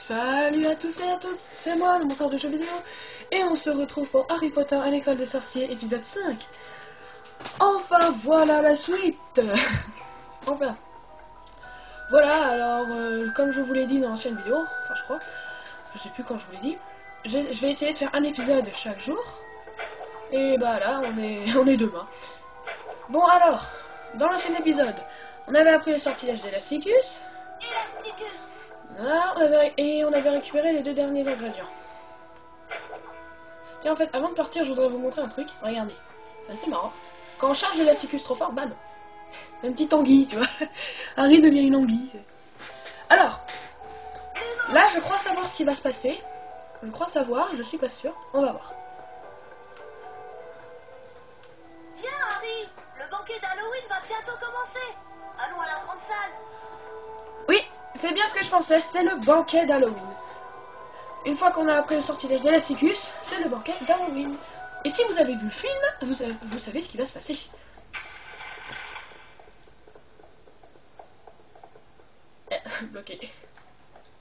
Salut à tous et à toutes, c'est moi, le monteur de jeux vidéo, et on se retrouve pour Harry Potter à l'école des sorciers, épisode 5. Enfin, voilà la suite. Enfin. Voilà, alors, comme je vous l'ai dit dans l'ancienne vidéo, enfin je crois, je sais plus quand je vous l'ai dit, je vais essayer de faire un épisode chaque jour, et bah là, on est demain. Bon alors, dans l'ancien épisode, on avait appris le sortilège d'Elasticus. Voilà, on avait récupéré les deux derniers ingrédients. Tiens, en fait, avant de partir, je voudrais vous montrer un truc. Regardez, c'est assez marrant. Quand on charge l'Elasticus trop fort, bam, un petit anguille, tu vois. Harry devient une anguille. Alors, là, je crois savoir ce qui va se passer. Je crois savoir, je suis pas sûr. On va voir. Viens, Harry, le banquet d'Halloween va bientôt commencer. Allons à la grande salle. Oui, c'est bien ce que je pensais, c'est le banquet d'Halloween. Une fois qu'on a appris le sortilège d'Elasticus, c'est le banquet d'Halloween. Et si vous avez vu le film, vous savez ce qui va se passer. Bloqué.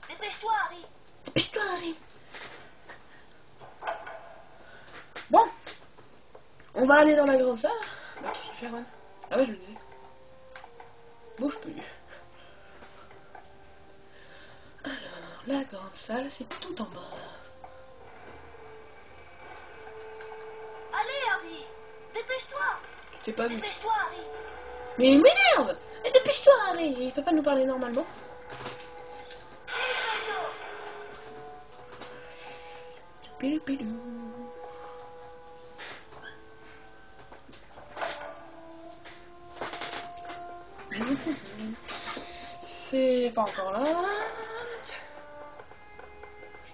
Dépêche-toi, Harry. Dépêche-toi, Harry. Bon, on va aller dans la grande salle. Bah, qu'est-ce qu'il fait, Ron? Ah ouais, je le disais. Bouge plus. Alors, la grande salle, c'est tout en bas. Allez, Harry, dépêche-toi. Tu t'es pas vu. Dépêche-toi, Harry. Mais il m'énerve. Mais dépêche-toi, Harry. Il peut pas nous parler normalement. Pilou pilou. C'est pas encore là.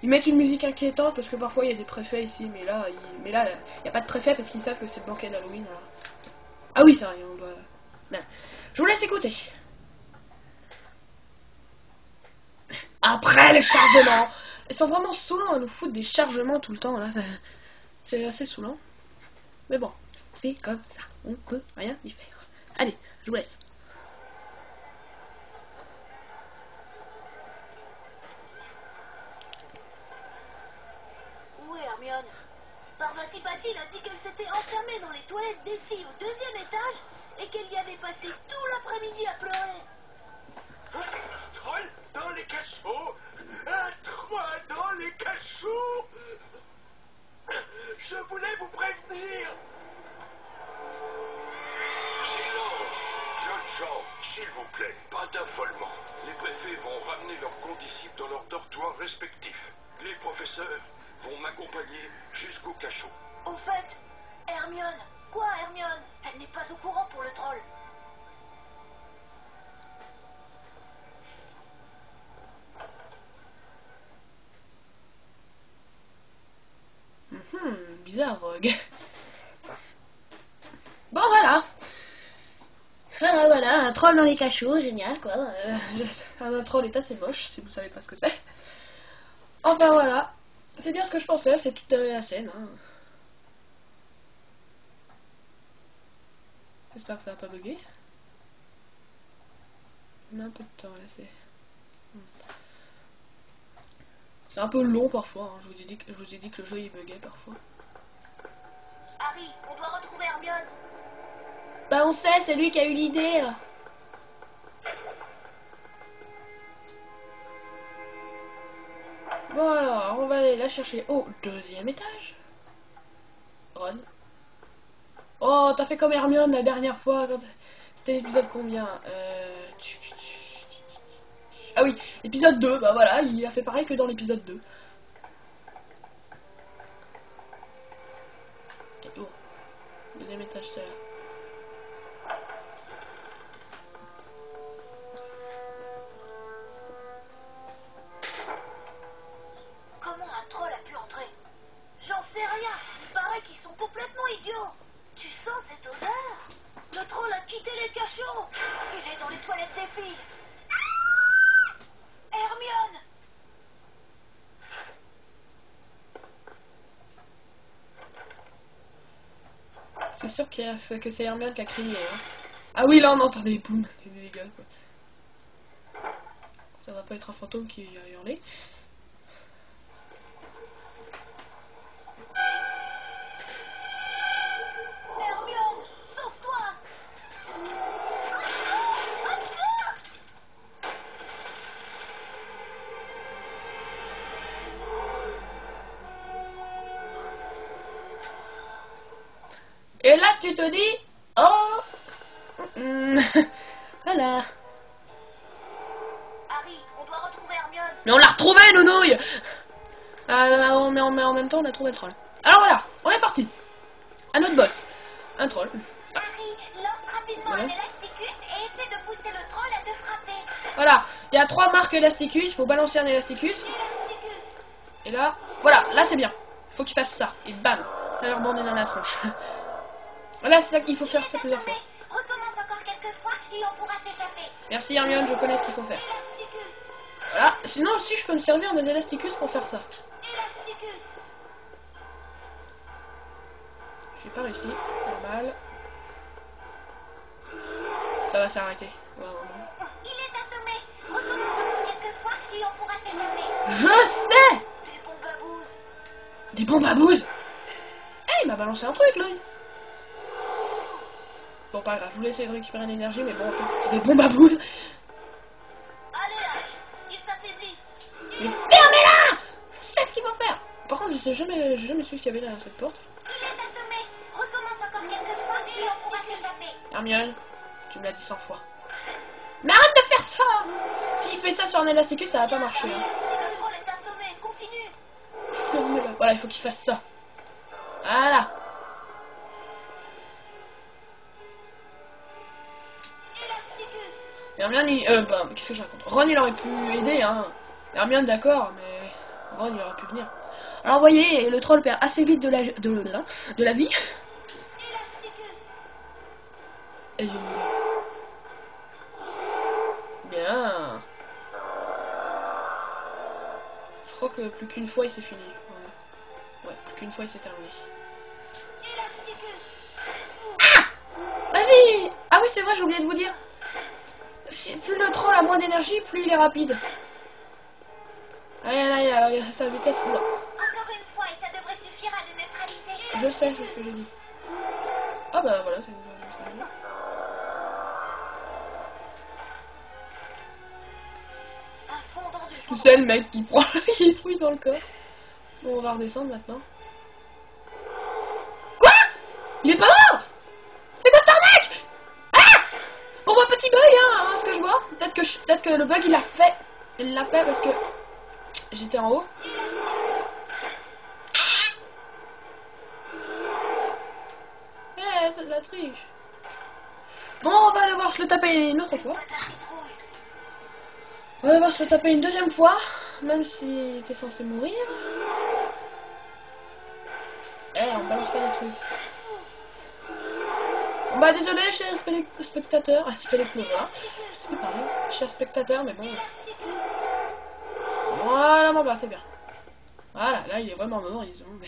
Ils mettent une musique inquiétante parce que parfois il y a des préfets ici, mais là, il n'y a pas de préfet parce qu'ils savent que c'est le banquet d'Halloween. Alors. Ah oui, ça, on doit. Non. Je vous laisse écouter. Après les chargements, ils sont vraiment saoulants à nous foutre des chargements tout le temps là. C'est assez saoulant. Mais bon, c'est comme ça. On peut rien y faire. Allez, je vous laisse. Où est Hermione? Parvati Patil a dit qu'elle s'était enfermée dans les toilettes des filles au 2e étage et qu'elle y avait passé tout l'après-midi à pleurer. Un troll dans les cachots. Un troll dans les cachots. Je voulais vous prévenir. Silence. Jeunes gens, s'il vous plaît, pas d'affolement. Les préfets vont ramener leurs condisciples dans leurs dortoirs respectifs. Les professeurs vont m'accompagner jusqu'au cachot. Au fait, Hermione. Quoi, Hermione? Elle n'est pas au courant pour le troll. Bizarre, Rogue. Bon, voilà. Voilà, un troll dans les cachots, génial, quoi. Un troll est assez moche, si vous savez pas ce que c'est. Enfin, voilà. C'est bien ce que je pensais, c'est toute la scène. Hein. J'espère que ça va pas bugger. On a un peu de temps, là, c'est... C'est un peu long parfois, hein. Je vous ai dit que le jeu il buguait parfois. Harry, on doit retrouver Hermione. Bah on sait, c'est lui qui a eu l'idée. Bon alors, on va aller la chercher au 2e étage. Ron. Oh, t'as fait comme Hermione la dernière fois. C'était l'épisode combien Ah oui, l'épisode 2, bah voilà, il a fait pareil que dans l'épisode 2. Et oh, 2e étage, c'est là. Comment un troll a pu entrer? J'en sais rien. Il paraît qu'ils sont complètement idiots. Tu sens cette odeur? Le troll a quitté les cachots. Il est dans les toilettes des filles. Ah! Hermione! C'est sûr que c'est Hermione qui a crié. Hein. Ah oui, là on entend des boum, des dégâts quoi. Ça va pas être un fantôme qui a hurlé. tu te dis? Oh. Voilà. Harry, on doit retrouver Hermione. Mais on l'a retrouvé, nounouille. Mais en même temps, on a trouvé le troll. Alors voilà, on est parti. À notre boss. Un troll. Harry, lance rapidement Voilà. un élasticus et essaie de pousser le troll à te frapper. Voilà, il y a 3 marques élasticus, il faut balancer un élasticus. Élasticus. Et là, voilà, là c'est bien. Faut qu'il fasse ça. Et bam, ça leur rebondit dans la tronche. Voilà, c'est ça qu'il faut faire ça plusieurs fois. Recommence encore quelques fois et on pourra s'échapper. Merci Hermione, je connais ce qu'il faut faire. Élasticus. Voilà, sinon aussi je peux me servir des élasticus pour faire ça. Élasticus. J'ai pas réussi, normal. Ça va s'arrêter. Ouais, vraiment. Il est assommé. Recommence encore quelques fois et on pourra s'échapper. Je sais. Des bombes à bouse. Des bombes à bouse. Eh, il m'a balancé un truc là. Bon, pas grave, je voulais essayer de récupérer l'énergie, mais bon, en fait, c'était des bombes à bouse. Allez, Harry, il s'affaiblit. Mais fermez-la! Je sais ce qu'il faut faire. Par contre, j'ai jamais su ce qu'il y avait là, cette porte. Il est assommé. Recommence encore quelques fois et on pourra s'échapper. Hermione, tu me l'as dit 100 fois. Mais arrête de faire ça! S'il fait ça sur un élasticus, ça va pas marcher. Hein. Le troll est assommé. Continue. Fermez-la. Voilà, il faut qu'il fasse ça. Voilà. Élasticus. Hermione, qu'est-ce que je raconte? Ron, il aurait pu aider, hein. Hermione, d'accord, mais Ron, il aurait pu venir. Alors, vous voyez, le troll perd assez vite de la vie. Élasticus. Et bien. Je crois que plus qu'une fois, il s'est fini. Ouais, plus qu'une fois, il s'est terminé. Élasticus. Vas-y! Ah oui, c'est vrai, j'ai oublié de vous dire. Si plus le troll a moins d'énergie, plus il est rapide. Allez, là, il a sa vitesse. Oula. Encore une fois et ça devrait suffire à le neutraliser. Je sais, c'est ce que j'ai dit. Ah bah voilà, c'est ce que j'ai dit. Un fondant du Tu sais, le mec qui prend les fouilles dans le corps. Bon, on va redescendre maintenant. Quoi? Il est pas mort? C'est quoi cette arnaque? Ah! Pour moi, petit bug, hein, ce que je vois. Peut-être que le bug, il l'a fait. Il l'a fait parce que j'étais en haut. Eh, c'est de la triche. Bon, on va devoir se le taper une autre fois. On va devoir se le taper une deuxième fois, même s'il était censé mourir. Eh, on balance pas des trucs. Bon, bah désolé, chers spectateurs. Voilà. Je sais plus parler. Chers spectateurs, mais bon. Voilà, bon, bah c'est bien. Voilà, là il est vraiment mort, ils ont.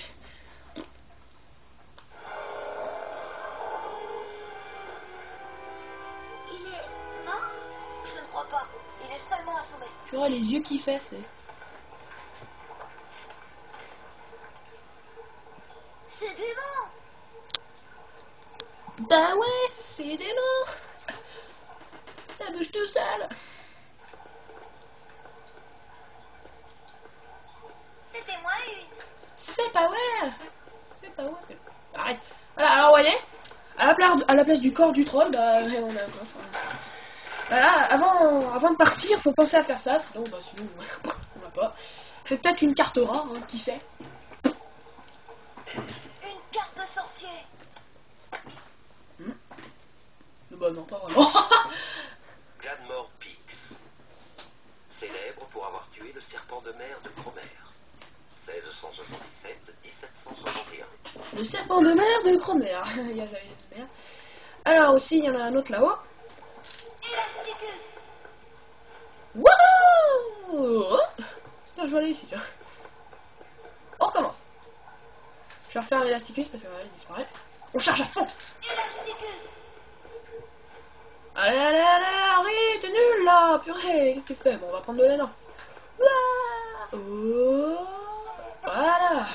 Il est mort? Je ne crois pas. Il est seulement assommé. Tu vois les yeux qu'il fait, c'est. C'est dément. Bah ouais, c'est des morts. Ça bouge tout seul. C'était moi une. C'est pas vrai. C'est pas vrai. Arrête. Voilà, alors vous voyez, à la place du corps du troll, bah on a quoi. Voilà, avant de partir, faut penser à faire ça, sinon on va pas. C'est peut-être une carte rare, hein, qui sait. Une carte de sorcier. Bah non, pas vraiment. Gladmore Pix, célèbre pour avoir tué le serpent de mer de Cromer, 1677-1761. Le serpent de mer de Cromer. Il y a de mer. Alors aussi, il y en a un autre là-haut. Élasticus. Wouhou! Là, je vais aller ici, tiens. On recommence. Je vais refaire l'élasticus parce que il disparaît. On charge à fond. Élasticus. Allez, Harry, t'es nul là, purée, qu'est-ce que tu fais? Bon, on va prendre de l'élan. Oh, voilà.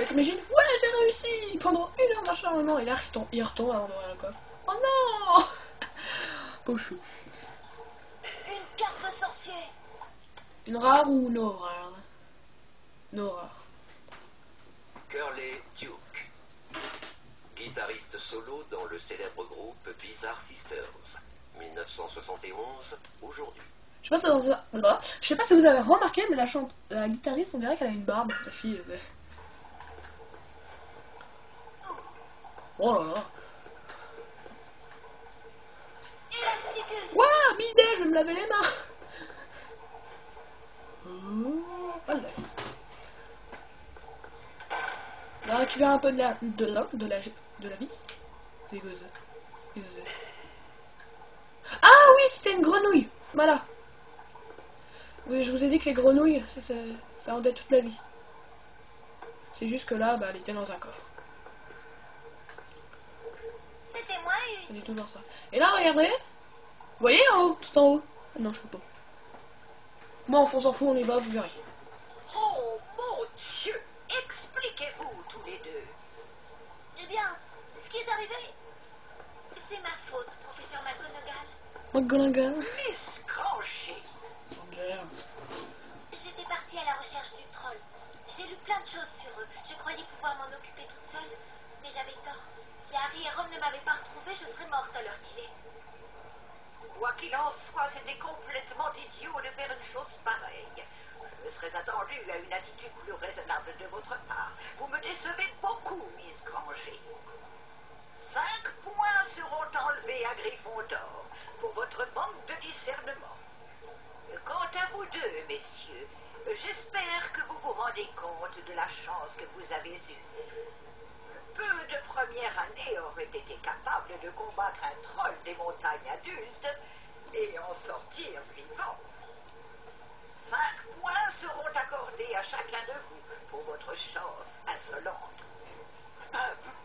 T'imagines? Ouais, j'ai réussi pendant 1 heure d'acharnement. Et là, il retombe avant d'ouvrir le coffre. Oh non! Pauvre chou. Une carte de sorcier. Une rare ou no rare? No rare. Curly Duke, guitariste solo dans le célèbre groupe Bizarre Sisters, 1971, aujourd'hui. Je sais pas si vous avez remarqué, mais la guitariste, on dirait qu'elle a une barbe, la fille. Oh là là. Waouh, bidet, je vais me laver les mains. Voilà. On a récupéré un peu de la vie. C'est quoi ça? Ah oui, c'était une grenouille. Voilà. Oui, je vous ai dit que les grenouilles, ça rendait toute la vie. C'est juste que là, bah, elle était dans un coffre. C'était moi une. C'est toujours ça. Et là, regardez. Vous voyez en haut, tout en haut? Non, je peux pas. Bon, on s'en fout, on y va, vous verrez. Oh mon Dieu! Expliquez-vous tous les deux. Eh bien, ce qui est arrivé, c'est ma faute, professeur McGonagall. McGonagall. Miss Granger. Merde. J'étais partie à la recherche du troll. J'ai lu plein de choses sur eux. Je croyais pouvoir m'en occuper toute seule, mais j'avais tort. Si Harry et Ron ne m'avaient pas retrouvée, je serais morte à l'heure qu'il est. Quoi qu'il en soit, c'était complètement idiot de faire une chose pareille. Je me serais attendu à une attitude plus raisonnable de votre part. Vous me décevez beaucoup, Miss Granger. 5 points seront enlevés à Gryffondor pour votre manque de discernement. Quant à vous deux, messieurs, j'espère que vous vous rendez compte de la chance que vous avez eue. Peu de première année auraient été capables de combattre un troll des montagnes adultes et en sortir vivant. 5 points seront accordés à chacun de vous pour votre chance insolente.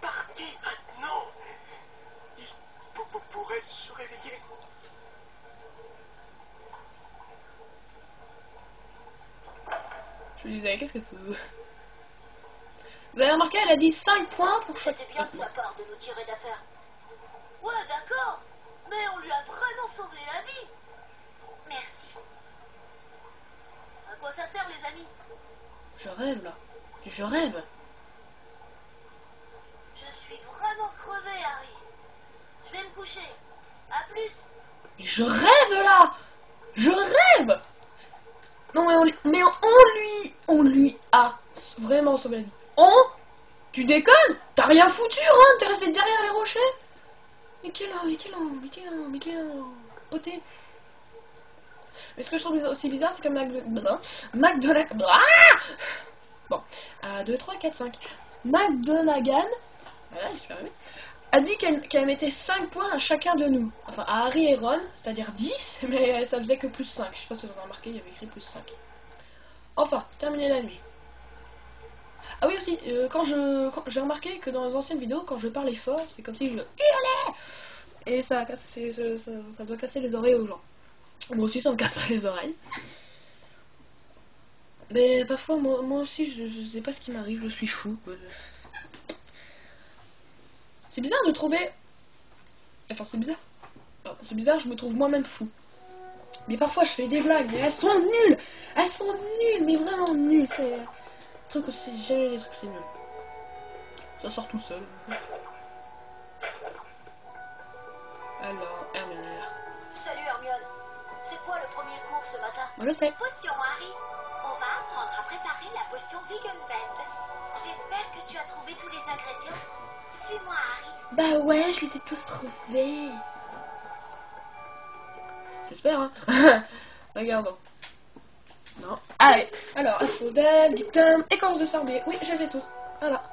Partez maintenant. Il pourrait se réveiller. Je lui disais, qu'est-ce que tu veux? Vous avez remarqué, elle a dit 5 points pour chaque. C'était bien de sa part de nous tirer d'affaire. Ouais, d'accord, mais on lui a vraiment sauvé la vie. Merci. À quoi ça sert, les amis? Je rêve là. Je rêve. Je suis vraiment crevé, Harry. Je vais me coucher. À plus. Je rêve là. Je rêve. Non mais on lui a vraiment sauvé la vie. Tu déconnes? T'as rien foutu, hein? T'es resté derrière les rochers? Mais quel poté. Mais ce que je trouve aussi bizarre, c'est que McGonagall. Bon, 2, 3, 4, 5. McGonagall, voilà, j'espère bien, a dit qu'elle mettait 5 points à chacun de nous. Enfin, à Harry et Ron, c'est-à-dire 10, mais ça faisait que plus 5. Je sais pas si vous avez remarqué, il y avait écrit plus 5. Enfin, terminer la nuit. Ah oui aussi, quand j'ai remarqué que dans les anciennes vidéos, quand je parlais fort, c'est comme si je hurlais. Et ça doit casser les oreilles aux gens. Moi aussi ça me casse les oreilles. Mais parfois moi aussi je sais pas ce qui m'arrive, je suis fou quoi. C'est bizarre de trouver. Enfin c'est bizarre. Non, c'est bizarre, je me trouve moi-même fou. Mais parfois je fais des blagues, mais elles sont nulles. Elles sont nulles, mais vraiment nulles. C'est trucs aussi, jamais les trucs c'est nul. Ça sort tout seul. Alors, Hermione. Salut, Hermione. C'est quoi le premier cours ce matin? Moi je sais. Potion, Harry. On va apprendre à préparer la potion Wiggenweld. J'espère que tu as trouvé tous les ingrédients. Suis-moi, Harry. Bah ouais, je les ai tous trouvés. J'espère, hein. Regardons. Non. Allez, alors, asphodèle, dictum, écorce de sorbier. Oui, je les ai tous. Voilà.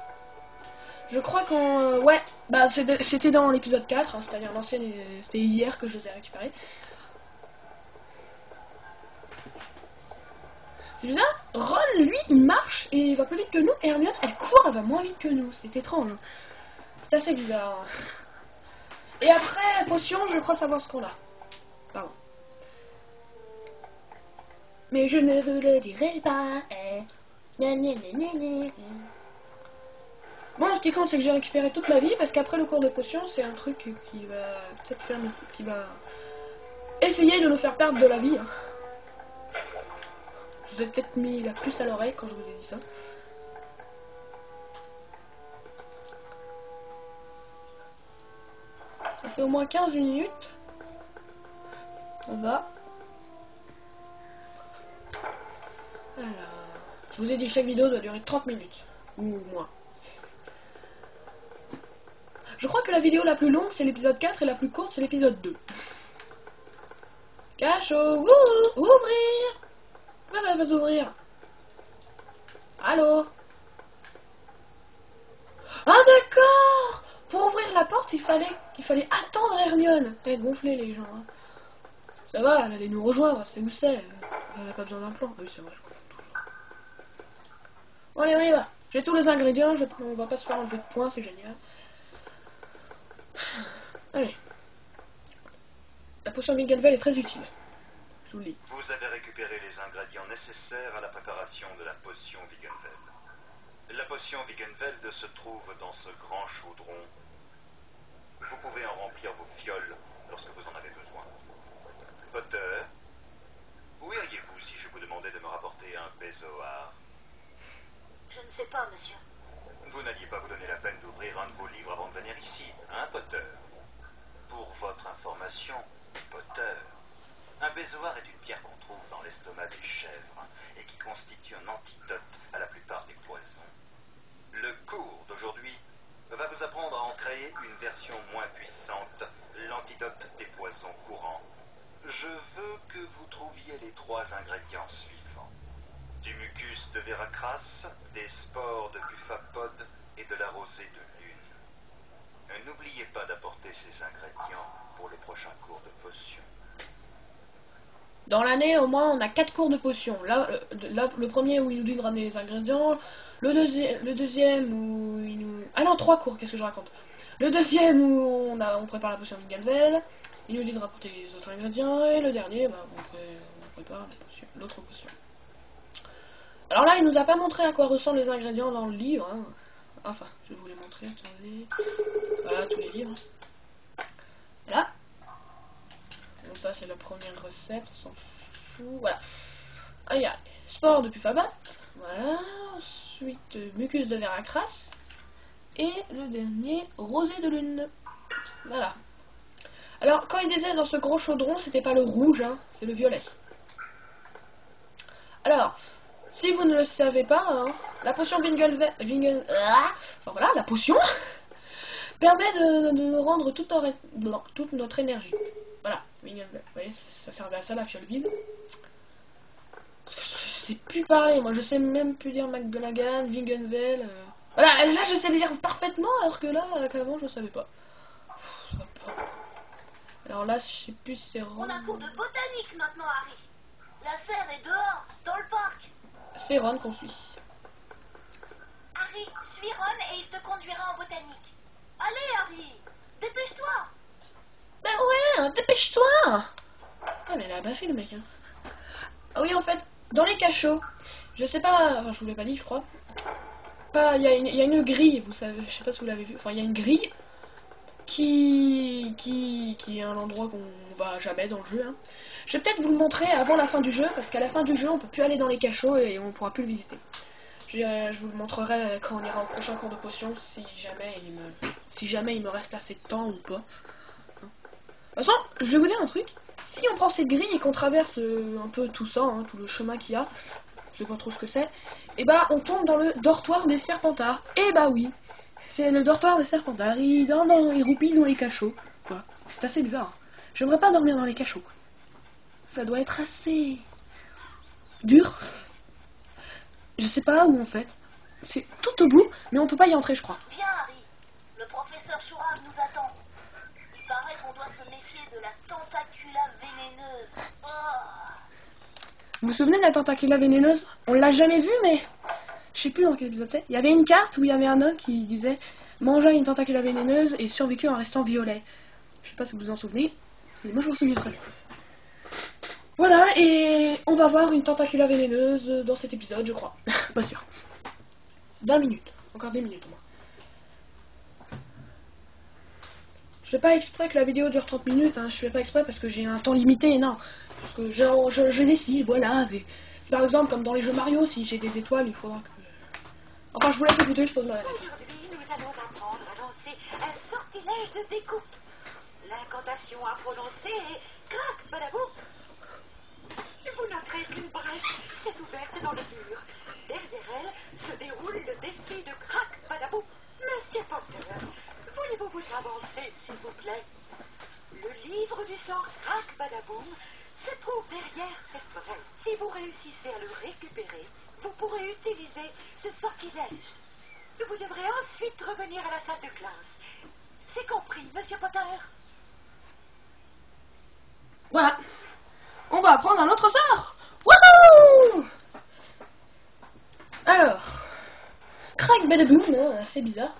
Je crois qu'en... ouais, bah c'était dans l'épisode 4, hein, c'est-à-dire l'ancienne... C'était hier que je les ai récupérés. C'est bizarre. Ron, lui, il marche et il va plus vite que nous. Et Hermione, elle court, elle va moins vite que nous. C'est étrange. C'est assez bizarre. Et après, potion, je crois savoir ce qu'on a. Pardon. Mais je ne vous le dirai pas. Bon, ce qui compte, c'est que j'ai récupéré toute ma vie, parce qu'après le cours de potion, c'est un truc qui va peut-être faire... qui va essayer de nous faire perdre de la vie. Hein. Je vous ai peut-être mis la puce à l'oreille quand je vous ai dit ça. fait au moins 15 minutes. On va. Alors, je vous ai dit chaque vidéo doit durer 30 minutes. Ou moins. Je crois que la vidéo la plus longue c'est l'épisode 4 et la plus courte c'est l'épisode 2. Cachot, wouhou, ouvrir. Pourquoi ça va pas s'ouvrir? Allô? Ah d'accord. Pour ouvrir la porte il fallait attendre Hermione. Elle gonflait les gens. Hein. Ça va, elle allait nous rejoindre, c'est où c'est. Elle n'a pas besoin d'un plan. Ah oui c'est vrai, je confonds toujours. Bon allez on y va. J'ai tous les ingrédients, on va pas se faire enlever de points, c'est génial. Allez. La potion Winkelvel est très utile. Je vous le dis. Vous avez récupéré les ingrédients nécessaires à la préparation de la potion Winkelvel. La potion Winkelvel se trouve dans ce grand chaudron. Vous pouvez en remplir vos fioles lorsque vous en avez besoin. Potter, où iriez-vous si je vous demandais de me rapporter un Bézoard? Je ne sais pas, monsieur. Vous n'alliez pas vous donner la peine d'ouvrir un de vos livres avant de venir ici, hein, Potter? Pour votre information, Potter, un Bézoard est une pierre qu'on trouve dans l'estomac des chèvres et qui constitue un antidote à la plupart des poisons. Le cours d'aujourd'hui va vous apprendre à en créer une version moins puissante, l'antidote des poisons courants. Je veux que vous trouviez les 3 ingrédients suivants. Du mucus de Veracras, des spores de Puffapod et de la rosée de lune. N'oubliez pas d'apporter ces ingrédients pour le prochain cours de potion. Dans l'année, au moins, on a 4 cours de potions. Là, le premier où il nous dit de ramener les ingrédients. Le deuxième où il nous... Ah non, 3 cours, qu'est-ce que je raconte? Le deuxième où on prépare la potion Winkelvel. Il nous dit de rapporter les autres ingrédients. Et le dernier, bah, on prépare l'autre potion. Alors là, il nous a pas montré à quoi ressemblent les ingrédients dans le livre. Hein. Enfin, je vais vous les montrer, attendez. Voilà, tous les livres. Voilà. Donc ça, c'est la première recette, on s'en fout. Voilà. Ah, il y a sport de Puffabat. Voilà. Ensuite, mucus de Veracras. Et le dernier, rosée de lune. Voilà. Alors, quand il disait dans ce gros chaudron, c'était pas le rouge, hein, c'est le violet. Alors, si vous ne le savez pas, hein, la potion enfin voilà, la potion permet de nous rendre toute notre énergie. Voilà, Winkelvel. Vous voyez, ça servait à ça la fiole vide. Je sais plus parler, moi je sais même plus dire McGonagall, Winkelvel. Voilà, là je sais le lire parfaitement, alors que là, qu'avant je savais pas. Ça va pas. Alors là, je sais plus si c'est On a cours de botanique maintenant, Harry. La serre est dehors, dans le parc. C'est Ron qu'on suit. Harry, suis Ron et il te conduira en botanique. Allez, Harry, dépêche-toi. Ben ouais, dépêche-toi. Ah mais il a baffé le mec. Hein. Ah oui, en fait, dans les cachots, je sais pas, enfin je vous l'ai pas dit, je crois. Il y a une grille, vous savez, je sais pas si vous l'avez vu. Enfin, il y a une grille qui est un endroit qu'on va jamais dans le jeu. Hein. Je vais peut-être vous le montrer avant la fin du jeu, parce qu'à la fin du jeu, on peut plus aller dans les cachots et on pourra plus le visiter. Je vous le montrerai quand on ira au prochain cours de potion, si jamais il me reste assez de temps ou pas. De toute façon, je vais vous dire un truc. Si on prend cette grille et qu'on traverse un peu tout ça, hein, tout le chemin qu'il y a, je sais pas trop ce que c'est, et bah on tombe dans le dortoir des Serpentards. Et bah oui, c'est le dortoir des Serpentards. Ils roupillent dans les cachots. C'est assez bizarre. J'aimerais pas dormir dans les cachots. Ça doit être assez dur. Je sais pas où en fait. C'est tout au bout, mais on peut pas y entrer, je crois. Viens, Harry. Le professeur Chourave nous attend. Il paraît qu'on doit se méfier de la tentacula vénéneuse. Oh. Vous vous souvenez de la tentacula vénéneuse? On l'a jamais vue, mais je sais plus dans quel épisode c'est. Il y avait une carte où il y avait un homme qui disait mangea une tentacula vénéneuse et survécut en restant violet. Je sais pas si vous vous en souvenez, mais moi je m'en souviens très bien. Voilà, et on va voir une tentacula vénéneuse dans cet épisode, je crois. Pas sûr. 20 minutes. Encore des minutes au moins. Je fais pas exprès que la vidéo dure 30 minutes, hein. Je fais pas exprès parce que j'ai un temps limité, non. Parce que je décide, voilà. C'est par exemple comme dans les jeux Mario, si j'ai des étoiles, il faudra que... Enfin, je vous laisse écouter, je pose ma manette. Aujourd'hui, nous allons apprendre à lancer un sortilège de découpe. L'incantation à prononcer est crac, badaboum. Vous noterez qu'une brèche s'est ouverte dans le mur. Derrière elle se déroule le défi de crac, badaboum. Monsieur Potter, voulez-vous vous avancer, s'il vous plaît? Le livre du sort crac, badaboum se trouve derrière cette brèche. Si vous réussissez à le récupérer, vous pourrez utiliser ce sortilège. Vous devrez ensuite revenir à la salle de classe. C'est compris, Monsieur Potter? Voilà. On va apprendre un autre sort. Wouhou! Alors, crack badaboum, hein, c'est bizarre.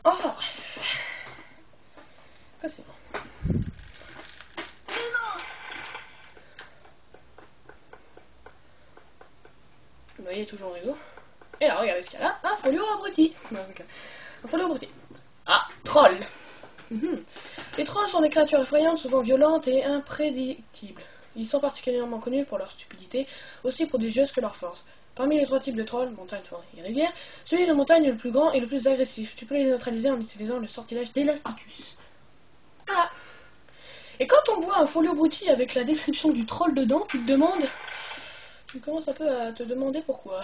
Enfin bref. Quoi, c'est bon. Vous voyez, toujours rigolo. Et là, regardez ce qu'il y a là. Un folio abruti. Non, c'est un folio abruti. Ah, troll. Les trolls sont des créatures effrayantes, souvent violentes et imprédictibles. Ils sont particulièrement connus pour leur stupidité, aussi prodigieuses que leur force. Parmi les 3 types de trolls, montagne, forêt et rivière, celui de montagne est le plus grand et le plus agressif. Tu peux les neutraliser en utilisant le sortilège d'Elasticus. Voilà. Et quand on voit un folio abruti avec la description du troll dedans, tu te demandes... Tu commences un peu à te demander pourquoi.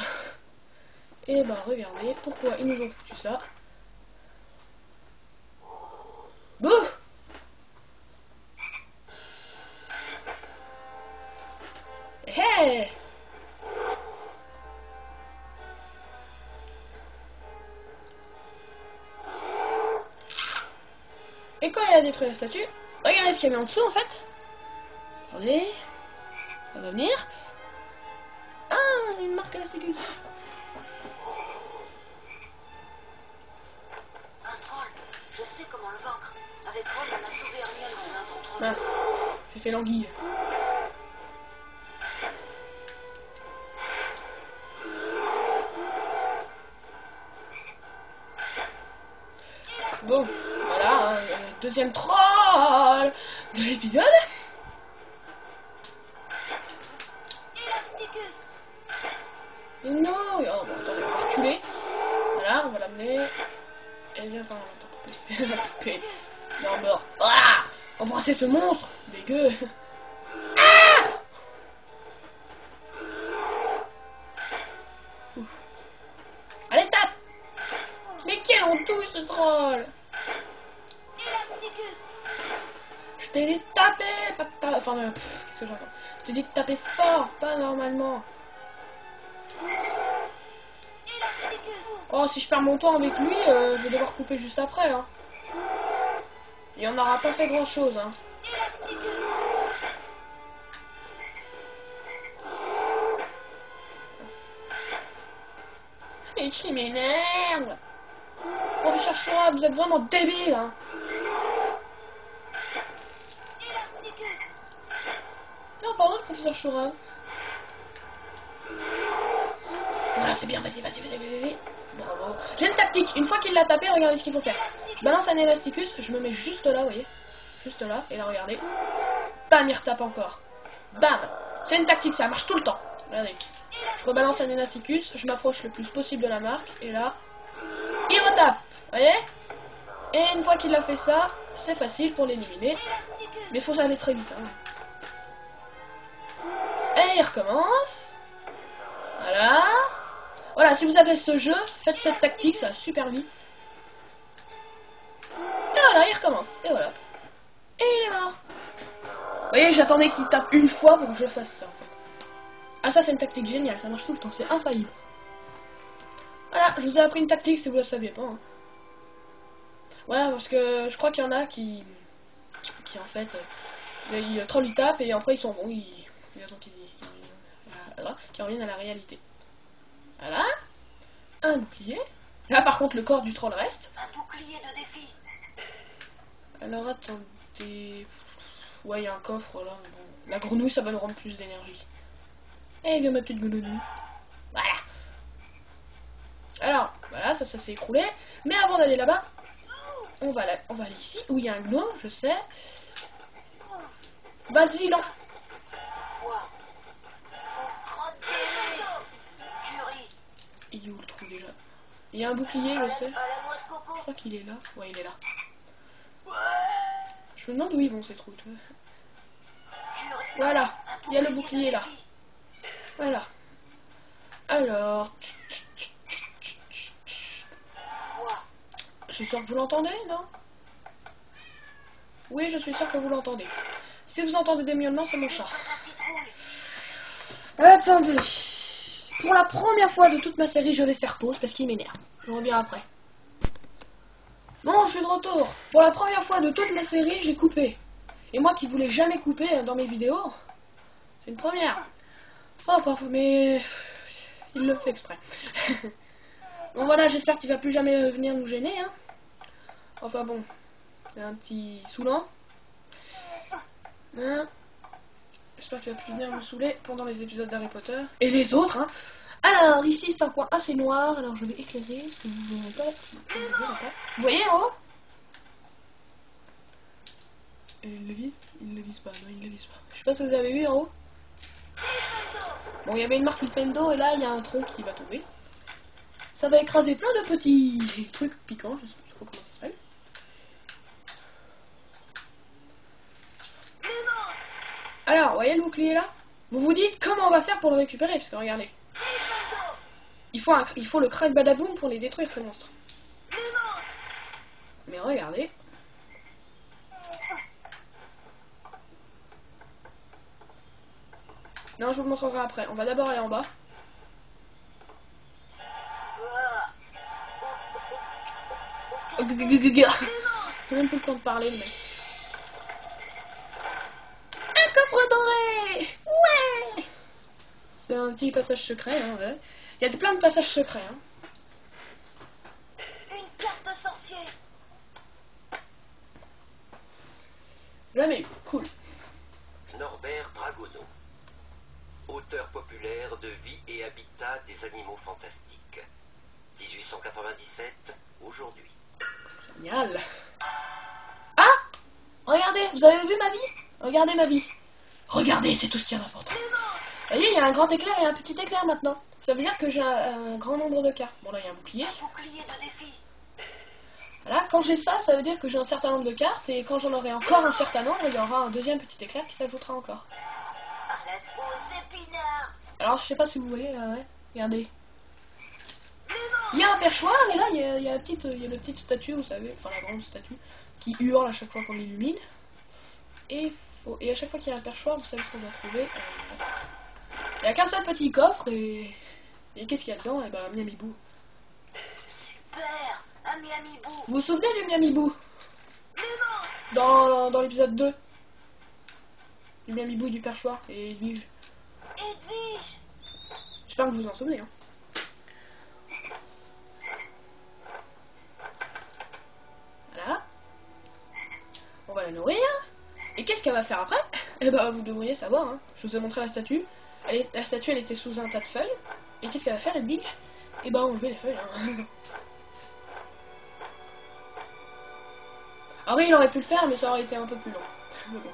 Et bah regardez, pourquoi ils nous ont foutu ça. Bouf! Hey! Et quand il a détruit la statue, regardez ce qu'il y avait en dessous en fait. Attendez, ça va venir. Ah, une marque à la statue. Un troll, je sais comment le vaincre. Avec troll, on a sauvé Hermione en un d'entre eux. Mince, j'ai fait l'anguille. Bon, voilà, hein, le deuxième troll de l'épisode. Non, oh, bon, attends, on va reculer. Voilà, on va l'amener. Elle vient par là, la poupée. Non, mort. Ah, embrasser ce monstre, dégueu. Ah, allez, tape. Mais quel honteux ce troll. Je t'ai dit de taper, pas de taper. Enfin, qu'est-ce que j'entends? Je t'ai dit de taper fort, pas normalement. Oh, si je perds mon temps avec lui, je vais devoir couper juste après. Hein. Et on n'aura pas fait grand chose. Hein. Mais qui m'énerve. Professeur Choura, vous êtes vraiment débile. Hein. Non, pardon, professeur Choura. Voilà, c'est bien, vas-y. Bravo. J'ai une tactique. Une fois qu'il l'a tapé, regardez ce qu'il faut faire. Je balance un Elasticus, je me mets juste là, vous voyez. Juste là, et là, regardez. Bam, il retape encore. Bam. C'est une tactique, ça marche tout le temps. Regardez. Je rebalance un Elasticus, je m'approche le plus possible de la marque, et là, il retape. Vous voyez. Et une fois qu'il a fait ça, c'est facile pour l'éliminer. Mais il faut aller très vite. Hein. Et il recommence. Voilà. Voilà, si vous avez ce jeu, faites cette tactique, ça va super vite. Et voilà, il recommence. Et voilà. Et il est mort. Vous voyez, j'attendais qu'il tape une fois pour que je fasse ça, en fait. Ah, ça, c'est une tactique géniale, ça marche tout le temps, c'est infaillible. Voilà, je vous ai appris une tactique si vous ne le saviez pas. Hein. Voilà, parce que je crois qu'il y en a qui en fait, ils troll, ils tapent et après ils s'en vont, qui reviennent à la réalité. Voilà, un bouclier. Là par contre le corps du troll reste. Un bouclier de défi. Alors attendez... Ouais, il y a un coffre là. Bon. La grenouille, ça va nous rendre plus d'énergie. Et il y a ma petite grenouille. Voilà. Alors, voilà, ça s'est écroulé. Mais avant d'aller là-bas, on va aller ici, où il y a un gnome, je sais. Vas-y, lance. Il est où le trou déjà? Il y a un bouclier, je sais. Je crois qu'il est là. Ouais, il est là. Je me demande où ils vont ces trous. Voilà, il y a le bouclier là. Voilà. Alors... Je suis sûr que vous l'entendez, non? Oui, je suis sûr que vous l'entendez. Si vous entendez des miaulements, c'est mon chat. Attendez. Pour la première fois de toute ma série, je vais faire pause parce qu'il m'énerve. Je reviens après. Bon, je suis de retour. Pour la première fois de toute la série, j'ai coupé. Et moi qui voulais jamais couper dans mes vidéos, c'est une première. Oh, parfois, mais... il le fait exprès. Bon, voilà, j'espère qu'il va plus jamais venir nous gêner, hein. Enfin bon, c'est un petit saoulant. Hein. J'espère qu'il va plus venir nous saouler pendant les épisodes d'Harry Potter. Et les autres, hein. Alors, ici, c'est un coin assez noir. Alors, je vais éclairer, parce que vous ne verrez pas. Vous voyez, en haut? Et il le vise? Il le vise pas, non, il le vise pas. Je sais pas si vous avez vu en haut. Bon, il y avait une marque Flipendo, et là, il y a un tronc qui va tomber. Ça va écraser plein de petits trucs piquants, je sais pas trop comment ça s'appelle. Alors, vous voyez le bouclier là? Vous vous dites comment on va faire pour le récupérer? Parce que regardez. Il faut le crack badaboom pour les détruire ces monstres. Mais regardez. Non, je vous le montrerai après. On va d'abord aller en bas. J'ai même plus le temps de parler, le mec. Un coffre doré! Ouais! C'est un petit passage secret, hein, ouais. Il y a plein de passages secrets, hein. Une carte de sorcier. Jamais eu. Cool. Norbert Dragono, auteur populaire de Vie et habitat des animaux fantastiques. 1897, aujourd'hui. Génial. Ah! Regardez, vous avez vu ma vie? Regardez ma vie. Regardez, c'est tout ce qu'il y a d'important. Vous voyez, il y a un grand éclair et un petit éclair maintenant. Ça veut dire que j'ai un grand nombre de cartes. Bon, là, il y a un bouclier. Un bouclier de défi. Voilà, quand j'ai ça, ça veut dire que j'ai un certain nombre de cartes. Et quand j'en aurai encore un certain nombre, il y aura un deuxième petit éclair qui s'ajoutera encore. Ah, la grosse épinard. Alors, je sais pas si vous voyez, ouais. Regardez. Il y a un perchoir, et là, il y a la petite statue, vous savez, enfin la grande statue, qui hurle à chaque fois qu'on l'illumine. Et à chaque fois qu'il y a un perchoir, vous savez ce qu'on doit trouver. Il n'y a qu'un seul petit coffre, et qu'est-ce qu'il y a dedans? Et ben, un Miamibou. Super, un Miamibou. Vous vous souvenez du Miamibou? Dans l'épisode 2. Du Miamibou et du perchoir, et Edwige. Edwige. J'espère que vous vous en souvenez, hein. Voilà. On va la nourrir. Et qu'est-ce qu'elle va faire après? Eh ben, vous devriez savoir, hein. Je vous ai montré la statue. La statue, elle était sous un tas de feuilles. Et qu'est-ce qu'elle va faire, Edwige? Eh ben, enlever les feuilles, hein. Alors, il aurait pu le faire, mais ça aurait été un peu plus long. Mais bon.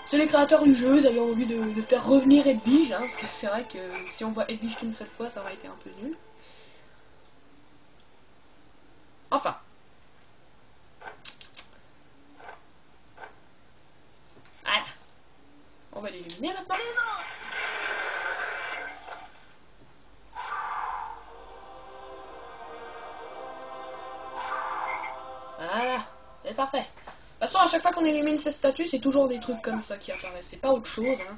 C'est les créateurs du jeu, ils avaient envie de faire revenir Edwige, hein, parce que c'est vrai que si on voit Edwige qu'une seule fois, ça aurait été un peu nul. Enfin. Voilà. On va l'illuminer maintenant. Voilà, c'est parfait. De toute façon, à chaque fois qu'on illumine cette statue, c'est toujours des trucs comme ça qui apparaissent. C'est pas autre chose, hein.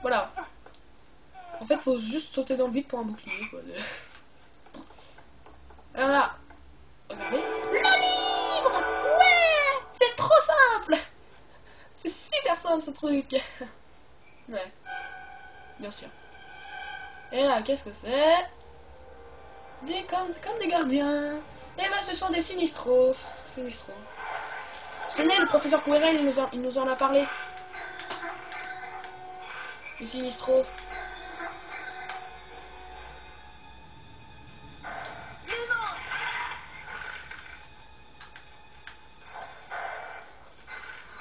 Voilà. En fait, faut juste sauter dans le vide pour un bouclier, quoi. Alors là, regardez. Le livre! Ouais! C'est trop simple! C'est super simple, ce truc. Ouais. Bien sûr. Et là, qu'est-ce que c'est? Comme des gardiens. Et ben, ce sont des Sinistros. C'est né, le professeur Quirrell, il nous en a parlé. Les Sinistros.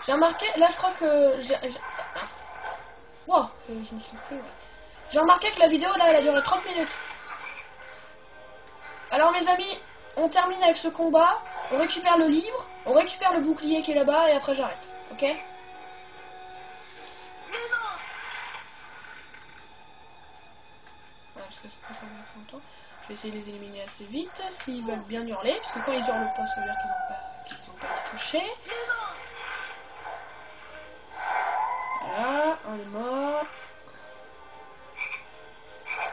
J'ai remarqué, là je crois que... Wow, je me suis fait... J'ai remarqué que la vidéo là, elle a duré 30 minutes. Alors mes amis, on termine avec ce combat, on récupère le livre, On récupère le bouclier qui est là-bas et après j'arrête. Ok? Voilà, parce que ça va mettre longtemps. Je vais essayer de les éliminer assez vite s'ils veulent bien hurler, parce que quand ils hurlent pas, ça veut dire qu'ils ont pas été touchés. Voilà, on est mort.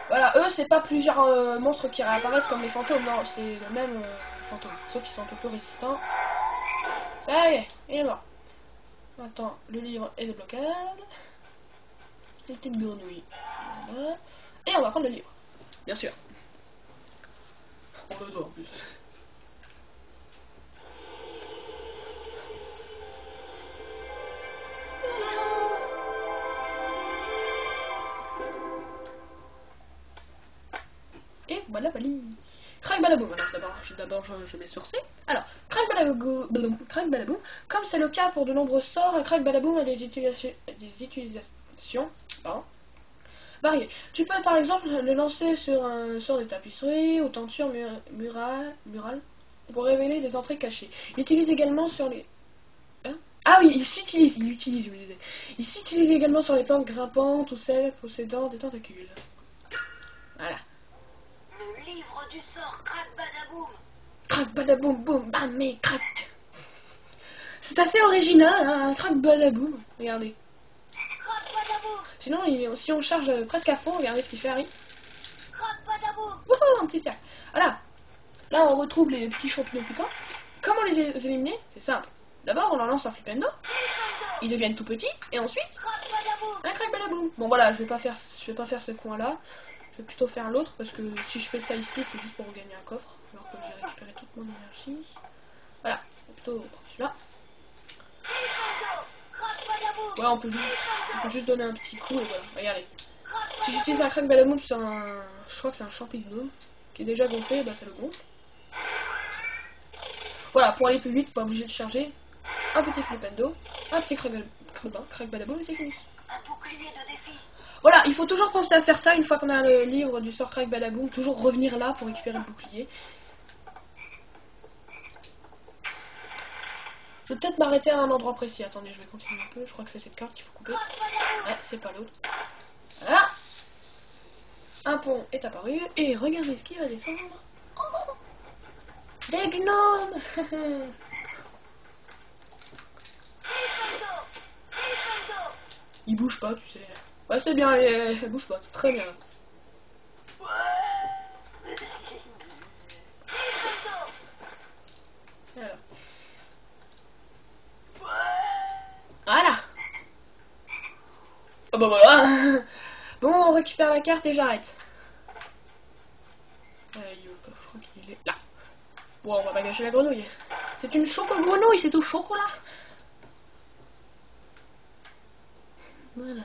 Voilà, eux c'est pas plusieurs monstres qui réapparaissent comme les fantômes, non, c'est le même fantôme, sauf qu'ils sont un peu plus résistants. Ça y est, il est mort. Attends, le livre est débloquable. Les petites grenouilles. Voilà. Et on va prendre le livre, bien sûr. On le doit en plus. Et voilà, voilà. Crac Balaboum. Alors d'abord je mets sur C. Alors, Crac Balaboum, comme c'est le cas pour de nombreux sorts, un Crac Balaboum a des utilisations variées. Tu peux par exemple le lancer sur des tapisseries ou tentures murales pour révéler des entrées cachées. Il utilise également sur les... Ah oui, il s'utilise également sur les plantes grimpantes ou celles possédant des tentacules. Voilà. Le livre du sort Crac Badaboum. Crac Badaboum, boum, bam, mais crac. C'est assez original, hein, un Crac Badaboum. Regardez. Crac Badaboum. Sinon, si on charge presque à fond, regardez ce qu'il fait, Harry. Crac Badaboum. Wouhou, un petit cercle. Voilà. Là, on retrouve les petits champignons piquants. Comment les éliminer? C'est simple. D'abord, on en lance un flipendo. Ils deviennent tout petits. Et ensuite, Crac Badaboum. un Crac Badaboum. Bon, voilà, je vais pas faire ce coin-là. Je vais plutôt faire l'autre parce que si je fais ça ici, c'est juste pour gagner un coffre. Alors que j'ai récupéré toute mon énergie. Voilà, plutôt celui-là. Ouais, on peut juste donner un petit coup et voilà. Regardez. Si j'utilise un Crac Badaboum, je crois que c'est un champignon qui est déjà gonflé, bah ça le gonfle. Voilà, pour aller plus vite, pas obligé de charger. Un petit flipendo, un petit Crac Badaboum et c'est fini. Un bouclier de défi. Voilà, il faut toujours penser à faire ça une fois qu'on a le livre du sort Crac Badaboum. Toujours revenir là pour récupérer le bouclier. Je vais peut-être m'arrêter à un endroit précis. Attendez, je vais continuer un peu. Je crois que c'est cette carte qu'il faut couper. Ouais, c'est pas l'autre. Voilà. Un pont est apparu. Et regardez ce qui va descendre. Des gnomes. Ils bougent pas, tu sais. Ouais, c'est bien, ils bougent pas. Très bien. Voilà. Voilà. Oh bah voilà. Bon, on récupère la carte et j'arrête. Je crois qu'il est là. Bon, on va pas gâcher la grenouille. C'est une choco-grenouille, c'est au chocolat. Voilà.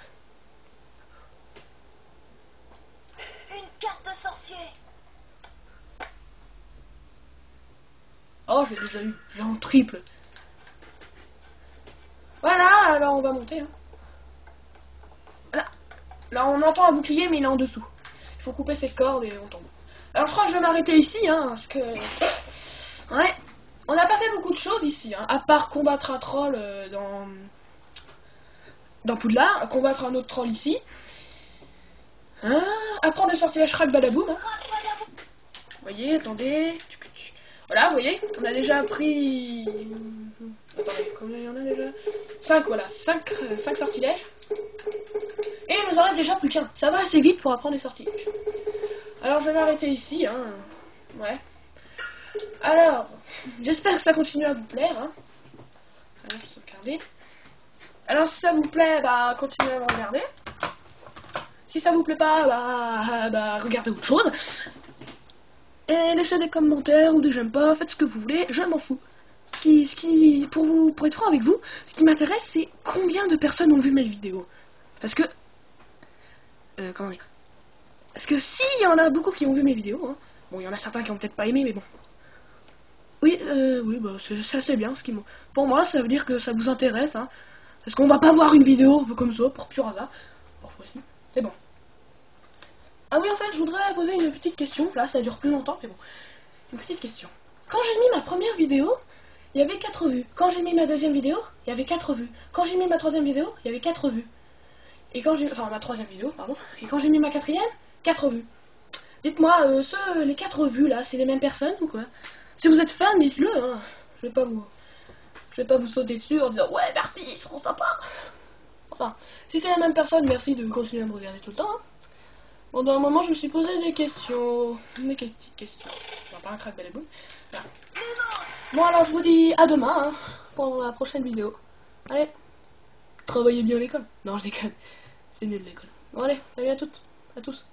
Une carte de sorcier. Oh, je l'ai déjà eu. Je l'ai en triple. Voilà, alors on va monter. Hein. Voilà. Là, on entend un bouclier, mais il est en dessous. Il faut couper cette corde et on tombe. Alors, je crois que je vais m'arrêter ici, hein, parce que... Ouais, on n'a pas fait beaucoup de choses ici, hein, à part combattre un troll dans Poudlard, combattre un autre troll ici. Hein, apprendre le sortilège Crac Badaboum. Hein. Vous voyez, attendez. Voilà, vous voyez, on a déjà appris... Attendez, combien il y en a déjà 5, voilà, 5 sortilèges. Et il nous en reste déjà plus qu'un. Ça va assez vite pour apprendre les sortilèges. Alors, je vais m'arrêter ici, hein. Ouais. Alors, j'espère que ça continue à vous plaire, hein. Alors, je vais sauvegarder. Alors, si ça vous plaît, bah, continuez à me regarder. Si ça vous plaît pas, bah regardez autre chose. Et laissez des commentaires ou des j'aime pas, faites ce que vous voulez, je m'en fous. Pour être franc avec vous, ce qui m'intéresse, c'est combien de personnes ont vu mes vidéos. Parce que... comment dire? Parce que s'il y en a beaucoup qui ont vu mes vidéos, hein, bon, il y en a certains qui ont peut-être pas aimé, mais bon. Oui, bah, c'est assez bien. Pour moi, ça veut dire que ça vous intéresse, hein. Parce qu'on va pas voir une vidéo un peu comme ça, pour pur hasard. Parfois si, c'est bon. Ah oui, en fait, je voudrais poser une petite question. Là, ça dure plus longtemps, mais bon. Une petite question. Quand j'ai mis ma première vidéo, il y avait 4 vues. Quand j'ai mis ma deuxième vidéo, il y avait 4 vues. Quand j'ai mis ma troisième vidéo, il y avait 4 vues. Et quand j'ai... Enfin, ma troisième vidéo, pardon. Et quand j'ai mis ma quatrième, 4 vues. Dites-moi, les 4 vues, là, c'est les mêmes personnes ou quoi? Si vous êtes fan, dites-le, hein. Je vais pas vous sauter dessus en disant, ouais, merci, ils seront sympas. Enfin, si c'est la même personne, merci de continuer à me regarder tout le temps, hein. Bon, dans un moment, je me suis posé des questions. Des petites questions. On va pas un crack belle et boum. Voilà. Bon, alors, je vous dis à demain, hein, pour la prochaine vidéo. Allez, travaillez bien à l'école. Non, je déconne. C'est nul l'école. Bon, allez, salut à toutes, à tous.